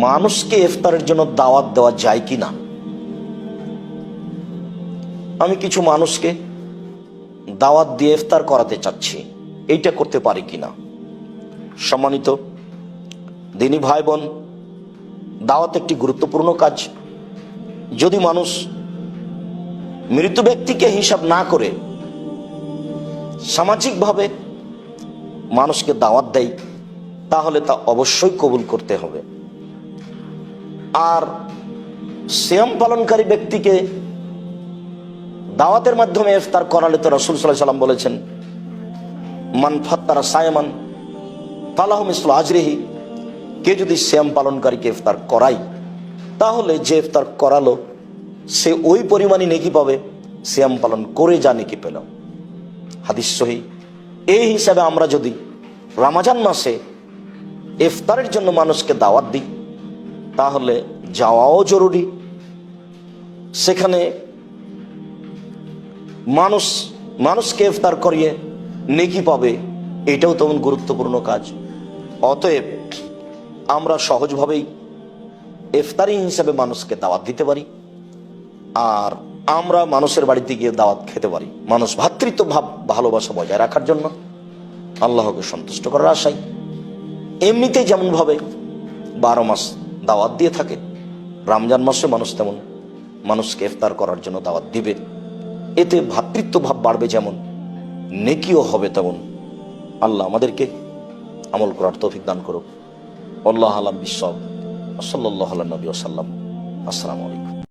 মানুষকে ইফতারের জন্য দাওয়াত দেওয়া যায় কি না? আমি কিছু মানুষকে দাওয়াত দিয়ে ইফতার করাতে চাচ্ছি, এইটা করতে পারি কিনা? সম্মানিত দিনী ভাই বোন, দাওয়াত একটি গুরুত্বপূর্ণ কাজ। যদি মানুষ মৃত ব্যক্তিকে হিসাব না করে সামাজিকভাবে মানুষকে দাওয়াত দেয়, তাহলে তা অবশ্যই কবুল করতে হবে। আর সিয়াম পালনকারী ব্যক্তিকে দাওয়াতের মাধ্যমে ইফতার করালে তো রাসূল সাল্লাল্লাহু আলাইহি ওয়াসাল্লাম বলেছেন, মান ফাত্তারা সায়মান ফালাহু মিসলু আজরিহি, কে যদি সিয়াম পালনকারীকে ইফতার করায়, তাহলে যে ইফতার করালো সে ওই পরিমাণই নেকি পাবে সিয়াম পালন করে যা নেকি পেল। হাদিস সহিহ। এই হিসাবে আমরা যদি রমজান মাসে ইফতারের জন্য মানুষকে দাওয়াত দিই, তাহলে যাওয়াও জরুরি। সেখানে মানুষকে ইফতার করিয়ে নেকি পাবে, এটাও তেমন গুরুত্বপূর্ণ কাজ। অতএব আমরা সহজভাবেই ইফতারি হিসাবে মানুষকে দাওয়াত দিতে পারি, আর আমরা মানুষের বাড়িতে গিয়ে দাওয়াত খেতে পারি, মানুষ ভ্রাতৃত্ব ভাব ভালোবাসা বজায় রাখার জন্য, আল্লাহকে সন্তুষ্ট করার আশায়। এমনিতেই যেমনভাবে 12 মাস দাওয়াত দিয়ে থাকে, রমজান মাসে মানুষ তেমন মানুষকে ইফতার করার জন্য দাওয়াত দিবে। এতে ভ্রাতৃত্ব ভাব বাড়বে, যেমন নেকিও হবে তেমন। আল্লাহ আমাদেরকে আমল করার তৌফিক দান করুক। আল্লাহ আলাম বিশ্বব। সাল্লাল্লাহু আলা নবী ওয়া সাল্লাম। আসসালামু আলাইকুম।